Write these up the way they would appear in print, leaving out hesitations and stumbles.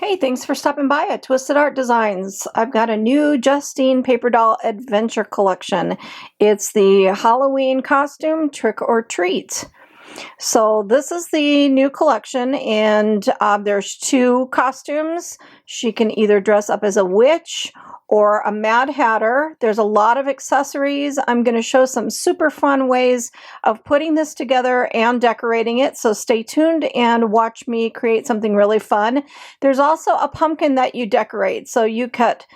Hey, thanks for stopping by at Twisted Art Designs. I've got a new Justine paper doll adventure collection. It's the Halloween costume trick or treat. So this is the new collection, and there's two costumes. She can either dress up as a witch or a Mad Hatter. There's a lot of accessories. I'm going to show some super fun ways of putting this together and decorating it. So stay tuned and watch me create something really fun. There's also a pumpkin that you decorate. So you cut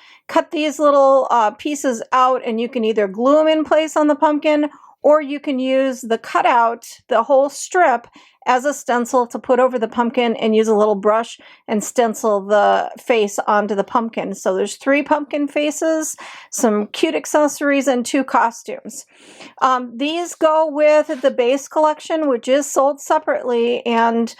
these little pieces out, and you can either glue them in place on the pumpkin, or you can use the cutout, the whole strip, as a stencil to put over the pumpkin and use a little brush and stencil the face onto the pumpkin. So there's 3 pumpkin faces, some cute accessories, and 2 costumes. These go with the base collection, which is sold separately. And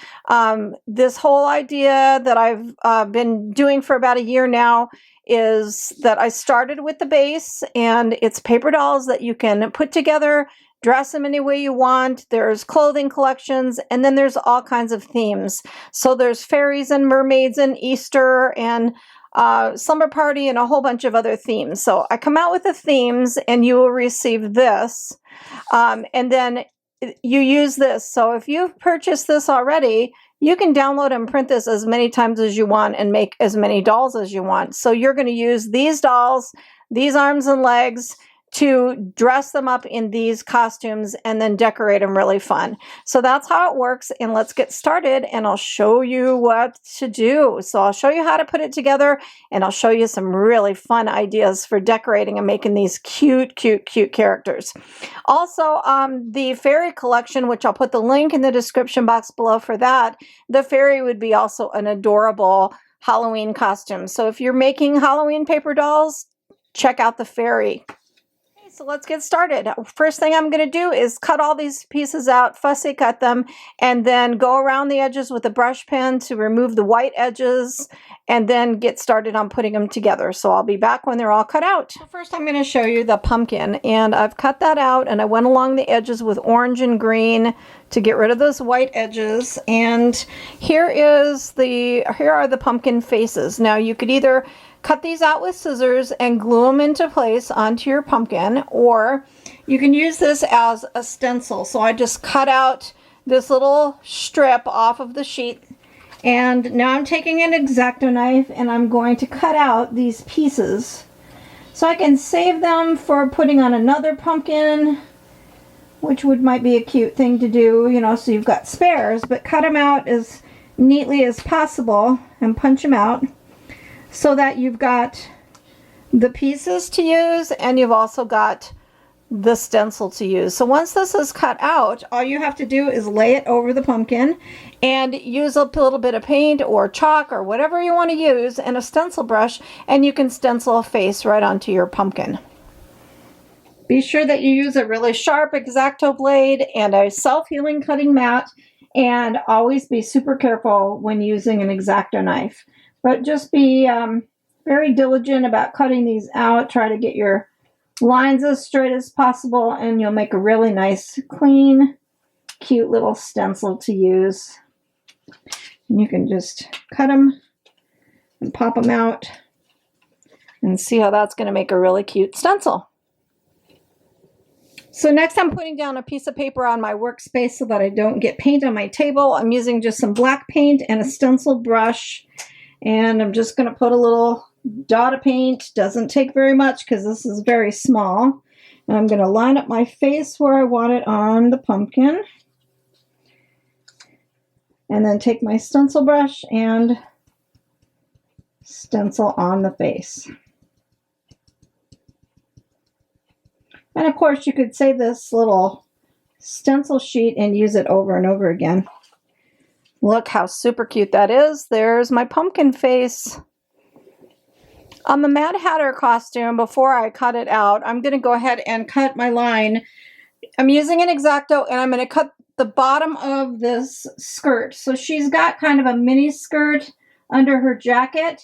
this whole idea that I've been doing for about a year now is that I started with the base, and it's paper dolls that you can put together, dress them any way you want. There's clothing collections, and then there's all kinds of themes. So there's fairies and mermaids and Easter and slumber party and a whole bunch of other themes. So I come out with the themes, and you will receive this. And then you use this. So if you've purchased this already, you can download and print this as many times as you want and make as many dolls as you want. So you're going to use these dolls, these arms and legs, to dress them up in these costumes and then decorate them really fun. So that's how it works, and let's get started, and I'll show you what to do. So I'll show you how to put it together, and I'll show you some really fun ideas for decorating and making these cute, cute, cute characters. Also, the fairy collection, which I'll put the link in the description box below for that, the fairy would be also an adorable Halloween costume. So if you're making Halloween paper dolls, check out the fairy. So let's get started. First thing I'm going to do is cut all these pieces out, fussy cut them, and then go around the edges with a brush pen to remove the white edges, and then get started on putting them together. So I'll be back when they're all cut out. So first I'm going to show you the pumpkin, and I've cut that out, and I went along the edges with orange and green to get rid of those white edges. And here are the pumpkin faces. Now you could either cut these out with scissors and glue them into place onto your pumpkin, or you can use this as a stencil. So I just cut out this little strip off of the sheet, and now I'm taking an X-Acto knife and I'm going to cut out these pieces so I can save them for putting on another pumpkin, which might be a cute thing to do, you know, so you've got spares, but cut them out as neatly as possible and punch them out, so that you've got the pieces to use, and you've also got the stencil to use. So once this is cut out, all you have to do is lay it over the pumpkin and use a little bit of paint or chalk or whatever you want to use, and a stencil brush, and you can stencil a face right onto your pumpkin. Be sure that you use a really sharp X-Acto blade and a self-healing cutting mat, and always be super careful when using an X-Acto knife. But just be very diligent about cutting these out. Try to get your lines as straight as possible, and you'll make a really nice, clean, cute little stencil to use. And you can just cut them and pop them out and see how that's going to make a really cute stencil. So next I'm putting down a piece of paper on my workspace so that I don't get paint on my table. I'm using just some black paint and a stencil brush. And I'm just going to put a little dot of paint. Doesn't take very much because this is very small. And I'm going to line up my face where I want it on the pumpkin. And then take my stencil brush and stencil on the face. And of course you could save this little stencil sheet and use it over and over again. Look how super cute that is. There's my pumpkin face. On the Mad Hatter costume, before I cut it out, I'm going to go ahead and cut my line. I'm using an X-Acto, and I'm going to cut the bottom of this skirt. So she's got kind of a mini skirt under her jacket,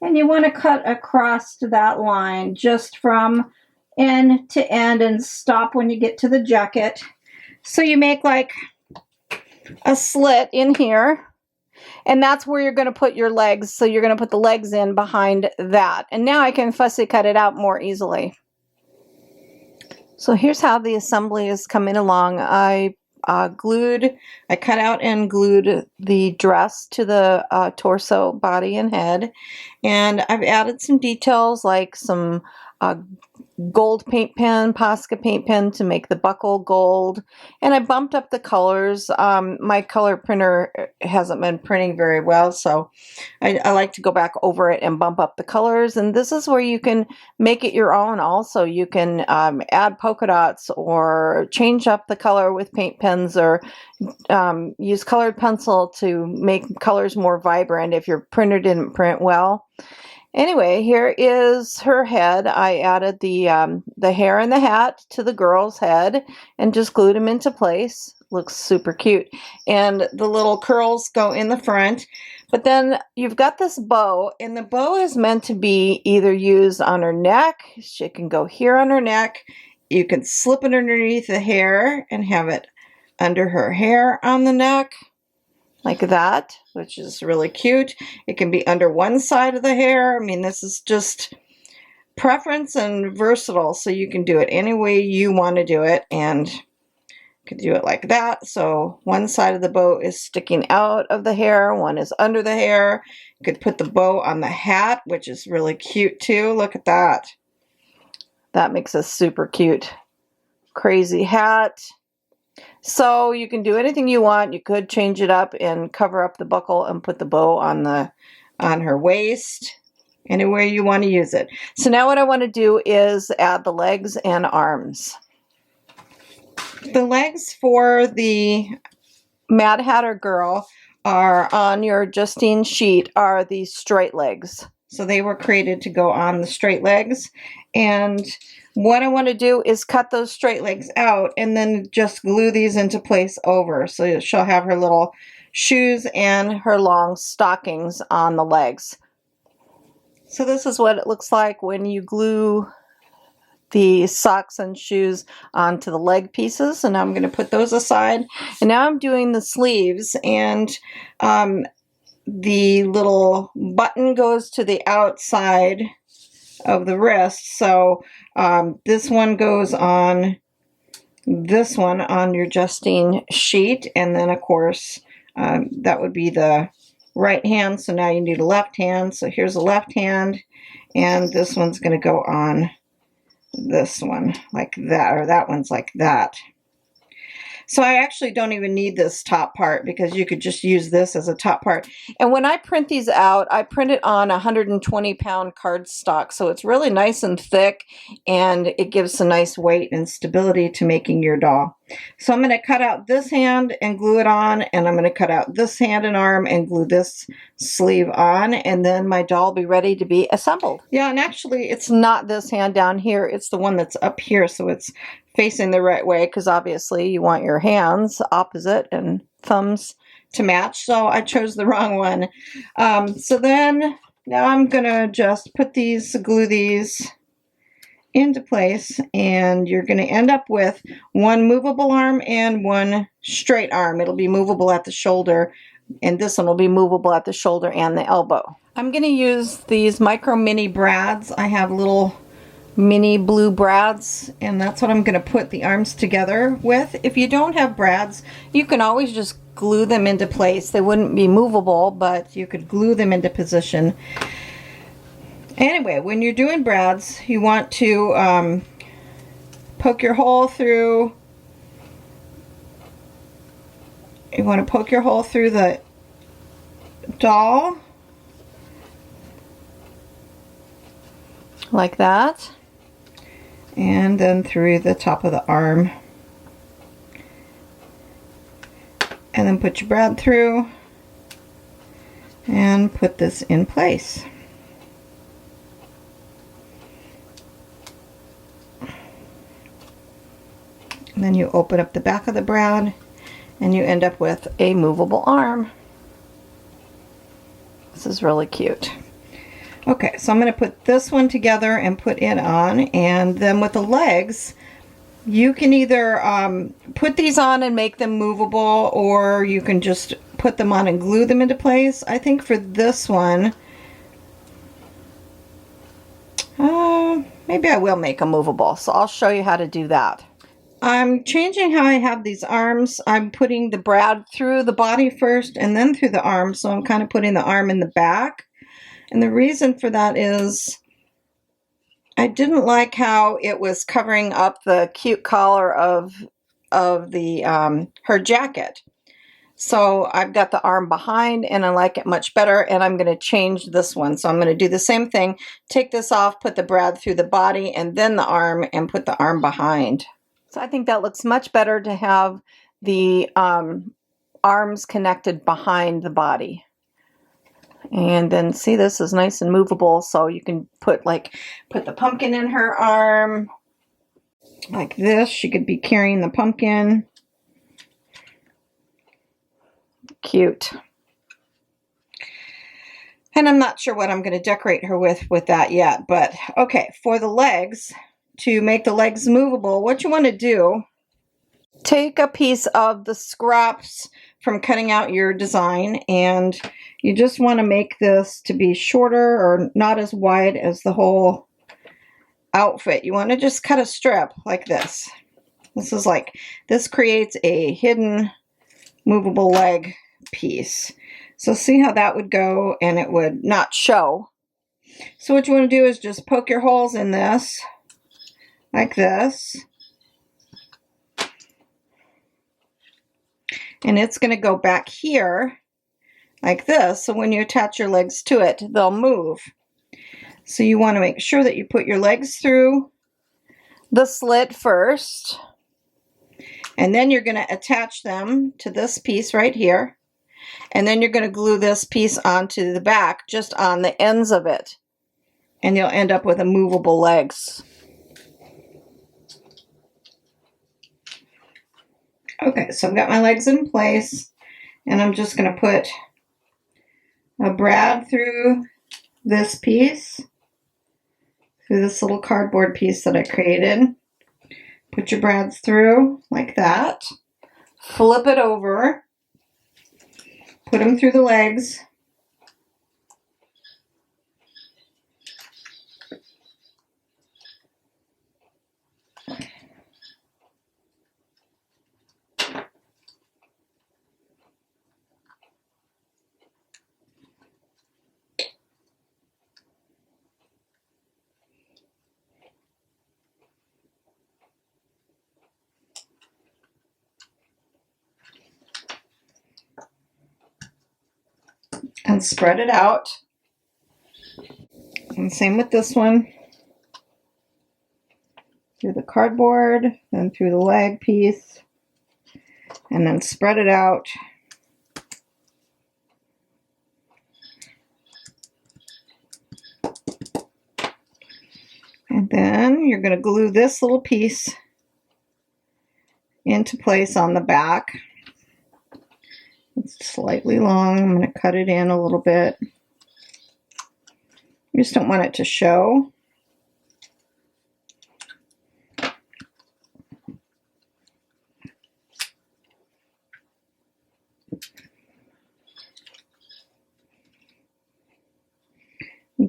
and you want to cut across to that line just from end to end and stop when you get to the jacket. So you make like a slit in here, And that's where you're going to put your legs. So you're going to put the legs in behind that. And now I can fussy cut it out more easily. So here's how the assembly is coming along. I cut out and glued the dress to the torso, body, and head. And I've added some details like some gold paint pen, Posca paint pen to make the buckle gold. And I bumped up the colors. My color printer hasn't been printing very well, so I like to go back over it and bump up the colors. And this is where you can make it your own also. You can add polka dots or change up the color with paint pens, or use colored pencil to make colors more vibrant if your printer didn't print well. Anyway, here is her head. I added the hair and the hat to the girl's head and just glued them into place. Looks super cute. And the little curls go in the front. But then you've got this bow, and the bow is meant to be either used on her neck. She can go here on her neck. You can slip it underneath the hair and have it under her hair on the neck, like that, which is really cute. It can be under one side of the hair. I mean, this is just preference and versatile, so you can do it any way you want to do it, and you can do it like that. So one side of the bow is sticking out of the hair, one is under the hair. You could put the bow on the hat, which is really cute too. Look at that. That makes a super cute, crazy hat. So you can do anything you want. You could change it up and cover up the buckle and put the bow on her waist, anywhere you want to use it. So now what I want to do is add the legs and arms. The legs for the Mad Hatter girl are on your Justine sheet are the straight legs. So they were created to go on the straight legs. And what I want to do is cut those straight legs out and then just glue these into place over. So she'll have her little shoes and her long stockings on the legs. So this is what it looks like when you glue the socks and shoes onto the leg pieces. And I'm going to put those aside. And now I'm doing the sleeves, and the little button goes to the outside of the wrist. So this one goes on this one on your Justine sheet, and then of course that would be the right hand. So now you need a left hand. So here's a left hand, and this one's going to go on this one like that, or that one's like that. So I actually don't even need this top part, because you could just use this as a top part. And when I print these out, I print it on 120-pound cardstock. So it's really nice and thick, and it gives a nice weight and stability to making your doll. So I'm going to cut out this hand and glue it on, and I'm going to cut out this hand and arm and glue this sleeve on, and then my doll will be ready to be assembled. Yeah, and actually it's not this hand down here, it's the one that's up here, so it's facing the right way, because obviously you want your hands opposite and thumbs to match. So I chose the wrong one. So then now I'm going to just glue these into place, and you're going to end up with one movable arm and one straight arm. It'll be movable at the shoulder, and this one will be movable at the shoulder and the elbow. I'm going to use these micro mini brads. I have little mini blue brads, and that's what I'm going to put the arms together with. If you don't have brads, you can always just glue them into place. They wouldn't be movable, but you could glue them into position. Anyway, when you're doing brads, you want to poke your hole through. You want to poke your hole through the doll like that, and then through the top of the arm, and then put your brad through and put this in place. And then you open up the back of the brad, and you end up with a movable arm. This is really cute. Okay, so I'm going to put this one together and put it on, and then with the legs, You can either put these on and make them movable, or you can just put them on and glue them into place. I think for this one, maybe I will make them movable, so I'll show you how to do that. I'm changing how I have these arms. I'm putting the brad through the body first and then through the arm, so I'm kind of putting the arm in the back. And the reason for that is I didn't like how it was covering up the cute collar of the her jacket. So I've got the arm behind and I like it much better, and I'm going to change this one. So I'm going to do the same thing, take this off, put the brad through the body and then the arm, and put the arm behind. So I think that looks much better to have the arms connected behind the body. And then see, this is nice and movable, so you can put the pumpkin in her arm like this. She could be carrying the pumpkin. Cute. And I'm not sure what I'm going to decorate her with that yet, but okay, for the legs, to make the legs movable, what you want to do, take a piece of the scraps from cutting out your design, and you just want to make this to be shorter or not as wide as the whole outfit. You want to just cut a strip like this. This creates a hidden movable leg piece. So see how that would go, and it would not show. So what you want to do is just poke your holes in this like this, and it's going to go back here like this, so when you attach your legs to it, they'll move. So you want to make sure that you put your legs through the slit first, and then you're going to attach them to this piece right here, and then you're going to glue this piece onto the back, just on the ends of it, and you'll end up with a movable legs. Okay, so I've got my legs in place, and I'm just going to put a brad through this piece, through this little cardboard piece that I created. Put your brads through like that. Flip it over. Put them through the legs. And spread it out. And same with this one. Through the cardboard, then through the leg piece, and then spread it out. And then you're going to glue this little piece into place on the back. It's slightly long. I'm going to cut it in a little bit. You just don't want it to show.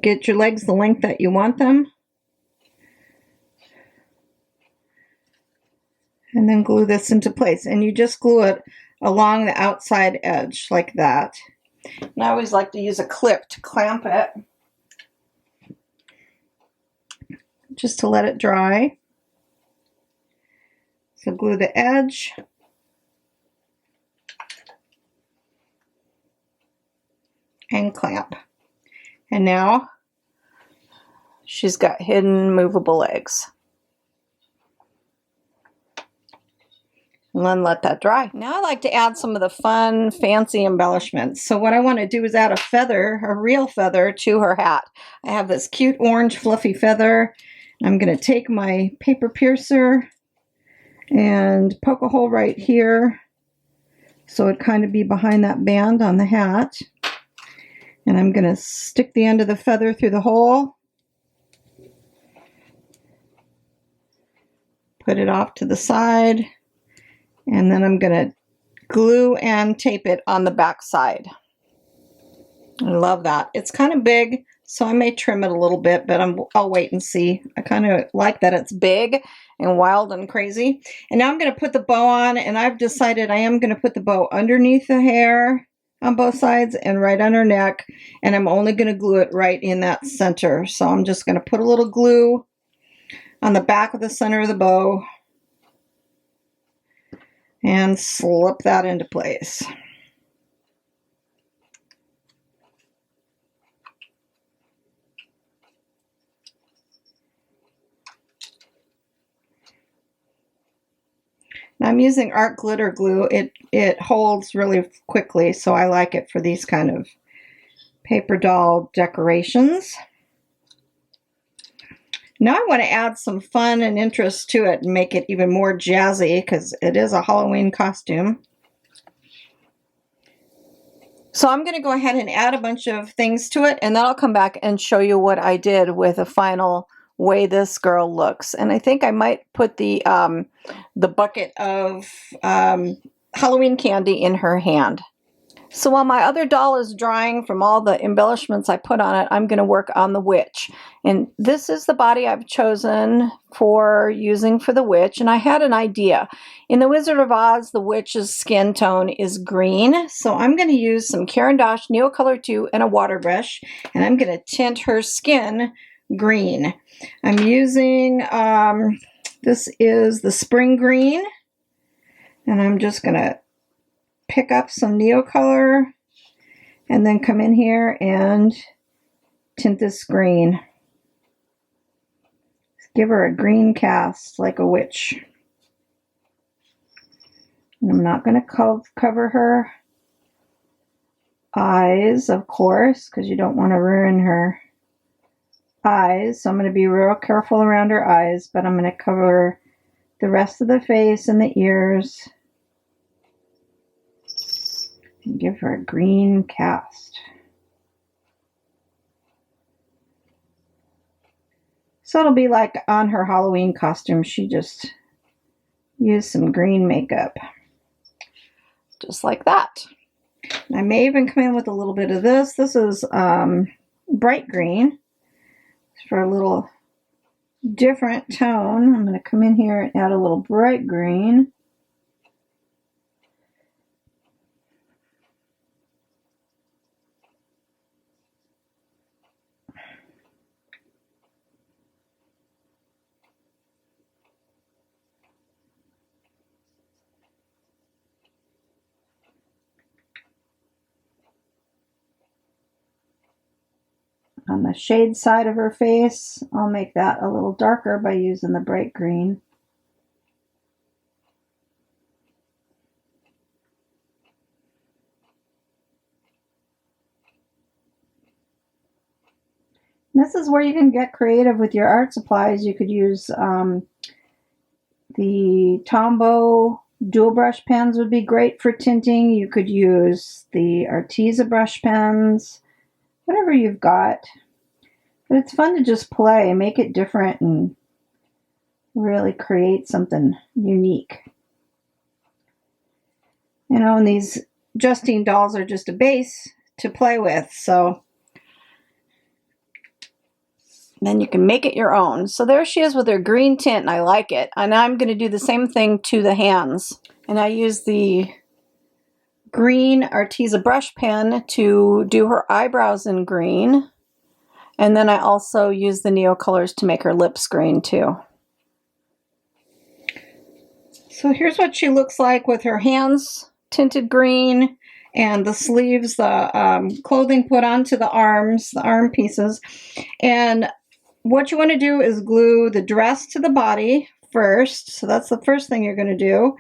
Get your legs the length that you want them. And then glue this into place. And you just glue it along the outside edge like that. And I always like to use a clip to clamp it, just to let it dry. So glue the edge. And clamp. And now she's got hidden movable legs. And then let that dry. Now I like to add some of the fun, fancy embellishments. So what I want to do is add a feather, a real feather, to her hat. I have this cute orange fluffy feather. I'm going to take my paper piercer and poke a hole right here, so it'd kind of be behind that band on the hat. And I'm going to stick the end of the feather through the hole. Put it off to the side, and then I'm going to glue and tape it on the back side. I love that. It's kind of big, so I may trim it a little bit, but I'll wait and see. I kind of like that it's big and wild and crazy. And now I'm going to put the bow on, and I've decided I am going to put the bow underneath the hair on both sides and right on her neck, and I'm only going to glue it right in that center. So I'm just going to put a little glue on the back of the center of the bow and slip that into place. I'm using art glitter glue. It holds really quickly, so I like it for these kind of paper doll decorations. Now I want to add some fun and interest to it and make it even more jazzy because it is a Halloween costume. So I'm going to go ahead and add a bunch of things to it, and then I'll come back and show you what I did with the final way this girl looks. And I think I might put the bucket of Halloween candy in her hand. So while my other doll is drying from all the embellishments I put on it, I'm going to work on the witch. And this is the body I've chosen for using for the witch. And I had an idea. In the Wizard of Oz, the witch's skin tone is green. So I'm going to use some Caran d'Ache Neocolor 2 and a water brush. And I'm going to tint her skin green. I'm using, this is the spring green. And I'm just going to pick up some Neocolor and then come in here and tint this green. Give her a green cast like a witch. And I'm not going to cover her eyes, of course, because you don't want to ruin her eyes. So I'm going to be real careful around her eyes, but I'm going to cover the rest of the face and the ears. And give her a green cast. So it'll be like on her Halloween costume, she just used some green makeup. Just like that. I may even come in with a little bit of this. This is bright green. It's for a little different tone. I'm going to come in here and add a little bright green. On the shade side of her face, I'll make that a little darker by using the bright green. This is where you can get creative with your art supplies. You could use the Tombow dual brush pens would be great for tinting. You could use the Arteza brush pens, whatever you've got. But it's fun to just play and make it different and really create something unique. You know, and these Justine dolls are just a base to play with, so then you can make it your own. So there she is with her green tint, and I like it. And I'm going to do the same thing to the hands. And I use the green Arteza brush pen to do her eyebrows in green. And then I also use the Neocolors to make her lips green too. So here's what she looks like with her hands tinted green and the sleeves, the clothing put onto the arms, the arm pieces. And what you want to do is glue the dress to the body first. So that's the first thing you're going to do.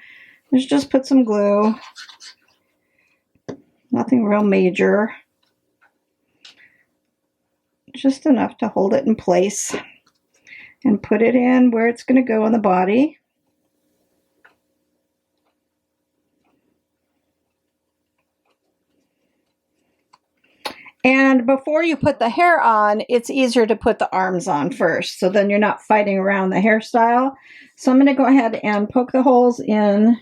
Is just put some glue. Nothing real major. Just enough to hold it in place. And put it in where it's going to go on the body. And before you put the hair on, it's easier to put the arms on first. So then you're not fighting around the hairstyle. So I'm going to go ahead and poke the holes in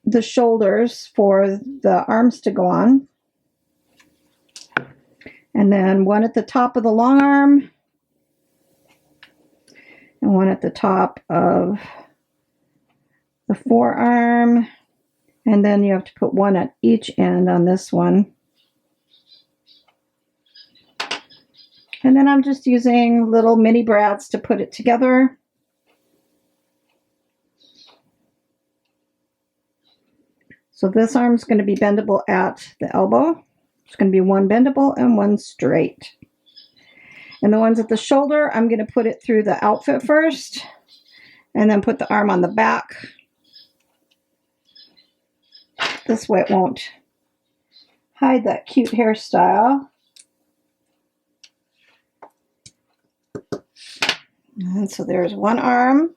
the shoulders for the arms to go on. And then one at the top of the long arm. And one at the top of the forearm. And then you have to put one at each end on this one. And then I'm just using little mini brads to put it together. So this arm's going to be bendable at the elbow. It's going to be one bendable and one straight. And the ones at the shoulder, I'm going to put it through the outfit first, and then put the arm on the back. This way it won't hide that cute hairstyle. And so there's one arm.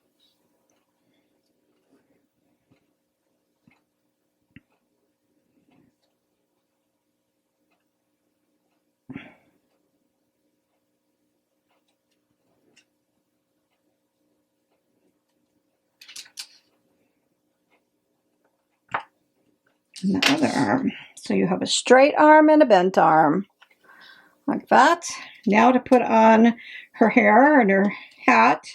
And the other arm. So you have a straight arm and a bent arm. Like that. Now to put on her hair and her hat.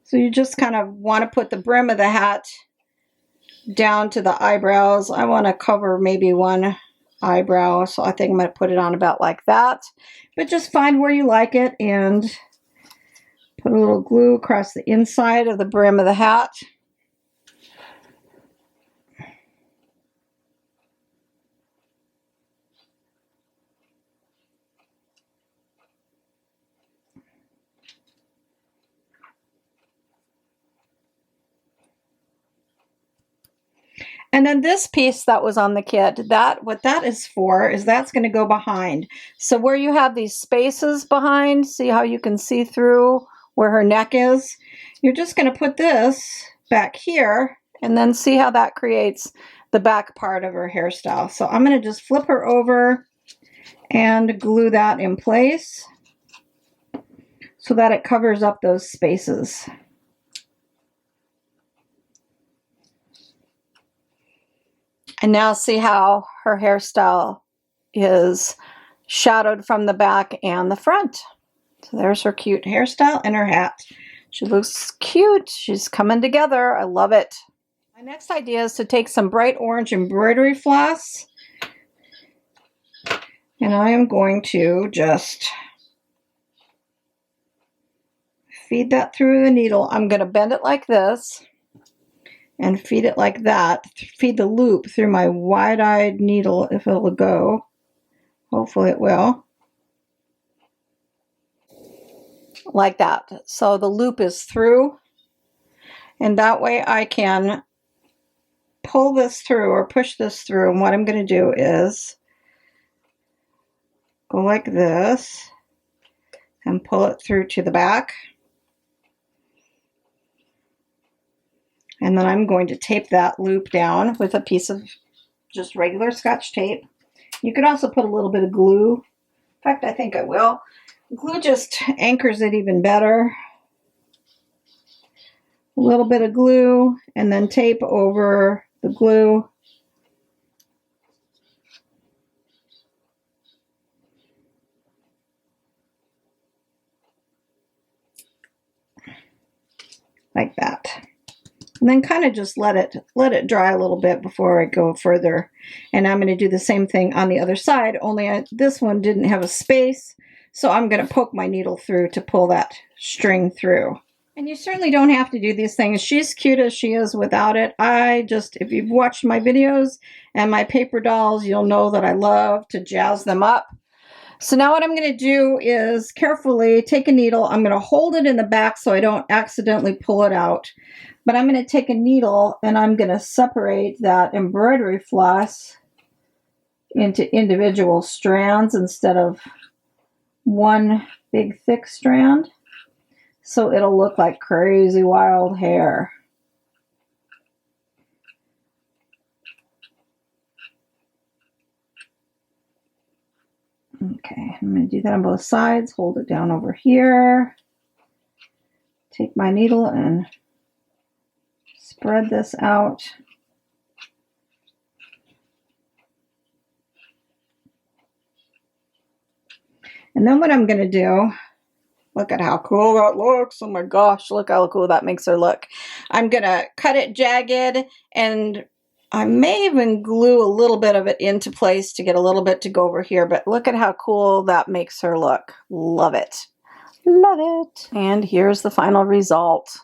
So you just kind of want to put the brim of the hat down to the eyebrows. I want to cover maybe one eyebrow, so I think I'm going to put it on about like that. But just find where you like it and put a little glue across the inside of the brim of the hat. And then this piece that was on the kit, what that is for is that's going to go behind. So where you have these spaces behind, see how you can see through where her neck is? You're just going to put this back here and then see how that creates the back part of her hairstyle. So I'm going to just flip her over and glue that in place so that it covers up those spaces. And now see how her hairstyle is shadowed from the back and the front. So there's her cute hairstyle and her hat. She looks cute. She's coming together. I love it. My next idea is to take some bright orange embroidery floss. And I am going to just feed that through the needle. I'm going to bend it like this. And feed it like that. Feed the loop through my wide-eyed needle if it'll go. Hopefully it will. Like that. So the loop is through. And that way I can pull this through or push this through. And what I'm going to do is go like this and pull it through to the back. And then I'm going to tape that loop down with a piece of just regular Scotch tape. You could also put a little bit of glue. In fact, I think I will. Glue just anchors it even better. A little bit of glue and then tape over the glue. Like that. And then kind of just let it dry a little bit before I go further. And I'm going to do the same thing on the other side, only this one didn't have a space, so I'm going to poke my needle through to pull that string through. And you certainly don't have to do these things. She's cute as she is without it. If you've watched my videos and my paper dolls, you'll know that I love to jazz them up. So now what I'm going to do is carefully take a needle. I'm going to hold it in the back so I don't accidentally pull it out. But I'm going to take a needle and I'm going to separate that embroidery floss into individual strands instead of one big thick strand. So it'll look like crazy wild hair. Okay, I'm going to do that on both sides. Hold it down over here. Take my needle and spread this out. And then what I'm going to do, look at how cool that looks. Oh my gosh, look how cool that makes her look. I'm going to cut it jagged, and I may even glue a little bit of it into place to get a little bit to go over here, but look at how cool that makes her look. Love it. Love it. And here's the final result.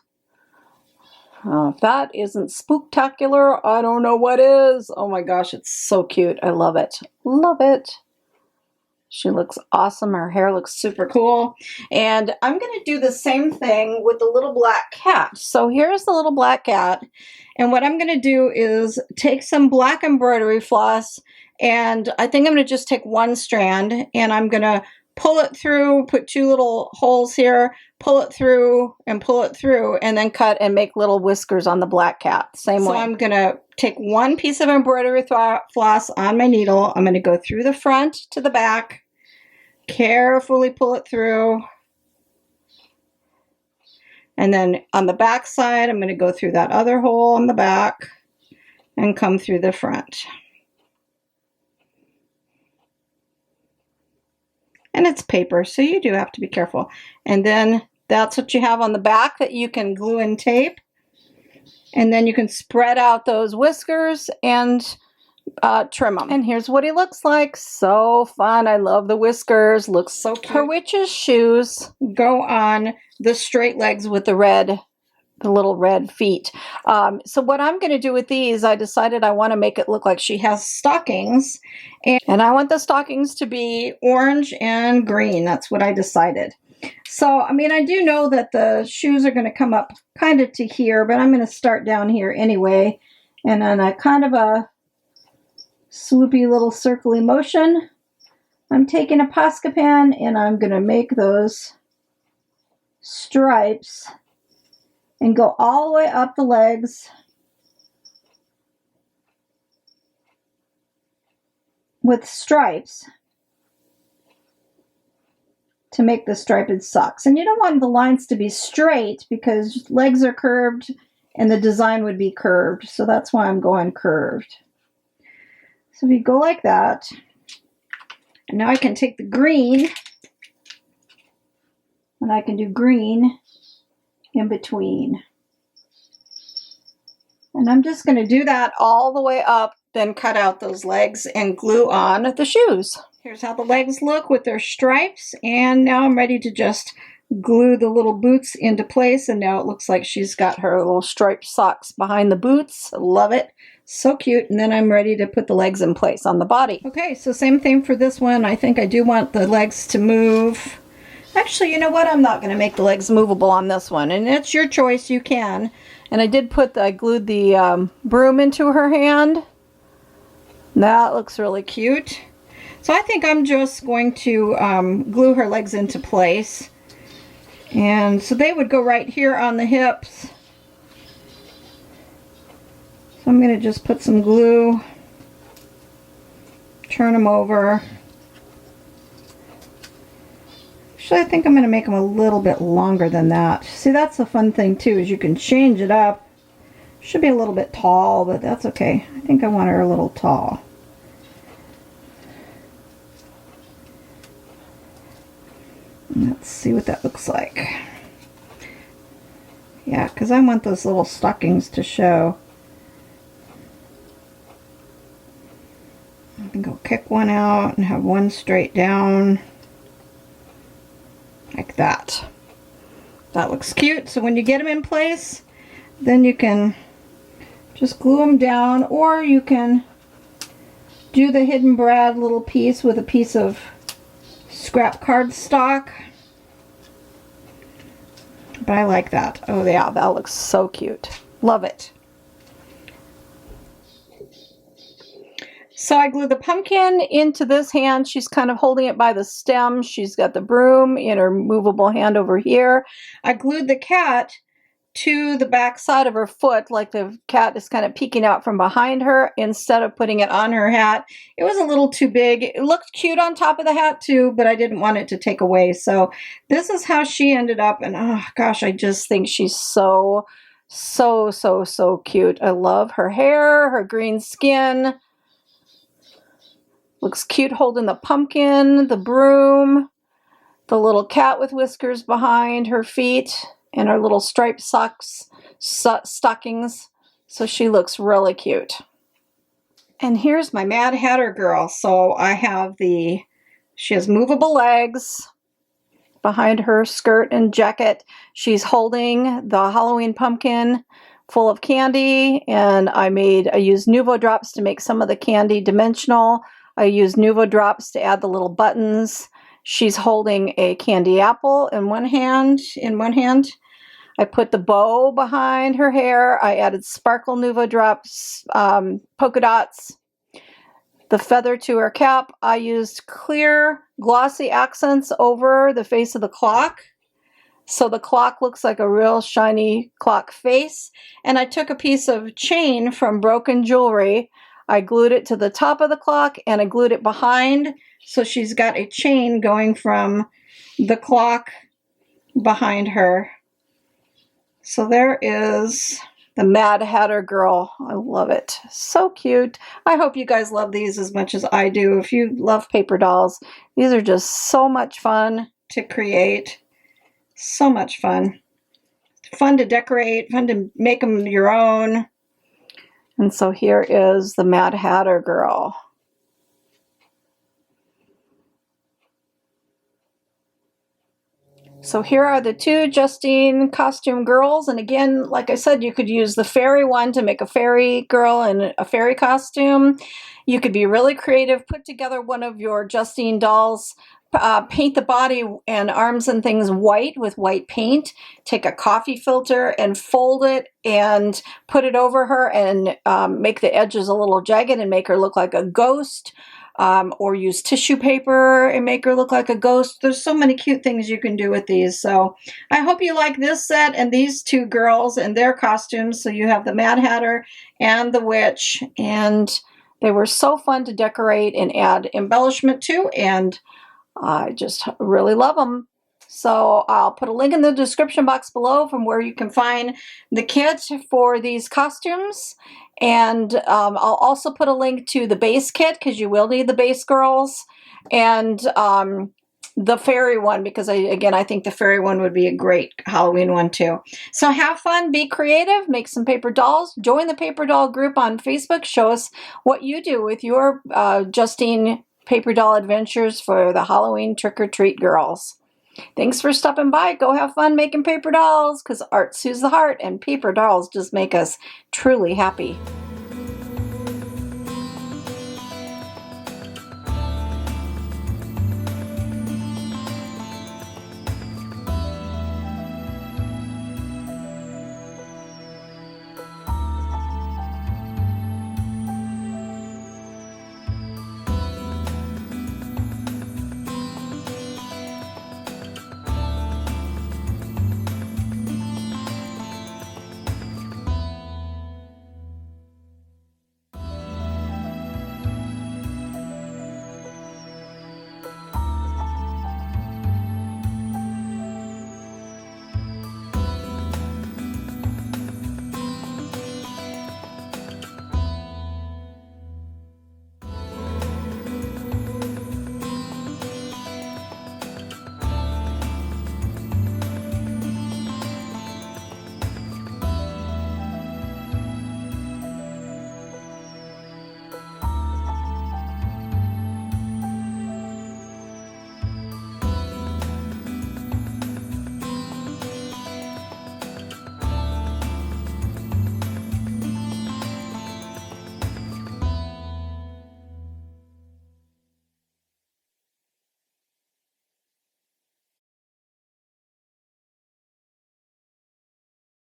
If that isn't spooktacular, I don't know what is. Oh my gosh, it's so cute. I love it. Love it. She looks awesome. Her hair looks super cool. And I'm going to do the same thing with the little black cat. So here's the little black cat. And what I'm going to do is take some black embroidery floss. And I think I'm going to just take one strand. And I'm going to pull it through, put two little holes here, pull it through, and then cut and make little whiskers on the black cat. Same way. So I'm going to take one piece of embroidery floss on my needle. I'm going to go through the front to the back. Carefully pull it through, and then on the back side I'm going to go through that other hole on the back and come through the front. And it's paper, so you do have to be careful. And then that's what you have on the back that you can glue and tape, and then you can spread out those whiskers and trim them. And here's what he looks like. So fun. I love the whiskers. Looks so cute. Her witch's shoes go on the straight legs with the little red feet. So what I'm going to do with these, I decided I want to make it look like she has stockings. And I want the stockings to be orange and green. That's what I decided. So, I mean, I do know that the shoes are going to come up kind of to here, but I'm going to start down here anyway. And then I kind of a swoopy little circly motion. I'm taking a Posca pen and I'm going to make those stripes and go all the way up the legs with stripes to make the striped socks. And you don't want the lines to be straight because legs are curved and the design would be curved. So that's why I'm going curved. So if you go like that, and now I can take the green, and I can do green in between. And I'm just going to do that all the way up, then cut out those legs and glue on the shoes. Here's how the legs look with their stripes, and now I'm ready to just glue the little boots into place, and now it looks like she's got her little striped socks behind the boots. Love it. So cute. And then I'm ready to put the legs in place on the body. Okay, so same thing for this one. I think I do want the legs to move. Actually, you know what? I'm not going to make the legs movable on this one, and it's your choice. You can. And I glued the broom into her hand. That looks really cute. So I think I'm just going to glue her legs into place. And so they would go right here on the hips. So I'm going to just put some glue, turn them over. Actually, I think I'm going to make them a little bit longer than that. See, that's the fun thing too, is you can change it up. Should be a little bit tall, but that's okay. I think I want her a little tall. Let's see what that looks like. Yeah, because I want those little stockings to show. I can go kick one out and have one straight down. Like that. That looks cute. So when you get them in place, then you can just glue them down, or you can do the hidden brad little piece with a piece of scrap cardstock. But I like that. Oh yeah, that looks so cute. Love it. So I glued the pumpkin into this hand. She's kind of holding it by the stem. She's got the broom in her movable hand over here. I glued the cat to the back side of her foot, like the cat is kind of peeking out from behind her, instead of putting it on her hat. It was a little too big. It looked cute on top of the hat too, but I didn't want it to take away. So this is how she ended up, and oh gosh, I just think she's so cute. I love her hair, her green skin. Looks cute holding the pumpkin, the broom, the little cat with whiskers behind her feet, and her little striped socks, stockings. So she looks really cute. And here's my Mad Hatter girl. So I have she has movable legs behind her skirt and jacket. She's holding the Halloween pumpkin full of candy, and I used Nuvo drops to make some of the candy dimensional. I used Nuvo drops to add the little buttons. She's holding a candy apple in one hand. I put the bow behind her hair. I added sparkle Nuvo drops, polka dots, the feather to her cap. I used clear glossy accents over the face of the clock, so the clock looks like a real shiny clock face. And I took a piece of chain from Broken Jewelry. I glued it to the top of the clock, and I glued it behind, so she's got a chain going from the clock behind her. So there is the Mad Hatter girl. I love it. So cute. I hope you guys love these as much as I do. If you love paper dolls, these are just so much fun to create. So much fun. Fun to decorate, fun to make them your own. And so here is the Mad Hatter girl. So here are the two Justine costume girls. And again, like I said, you could use the fairy one to make a fairy girl in a fairy costume. You could be really creative, put together one of your Justine dolls, paint the body and arms and things white with white paint, take a coffee filter and fold it and put it over her, and make the edges a little jagged and make her look like a ghost. Or use tissue paper and make her look like a ghost. There's so many cute things you can do with these. So I hope you like this set and these two girls and their costumes. So you have the Mad Hatter and the Witch, and they were so fun to decorate and add embellishment to, and I just really love them. So I'll put a link in the description box below from where you can find the kit for these costumes. And I'll also put a link to the base kit, because you will need the base girls, and the fairy one, because I think the fairy one would be a great Halloween one too. So have fun, be creative, make some paper dolls, join the paper doll group on Facebook, show us what you do with your Justine paper doll adventures for the Halloween trick-or-treat girls. Thanks for stopping by. Go have fun making paper dolls, because art soothes the heart, and paper dolls just make us truly happy.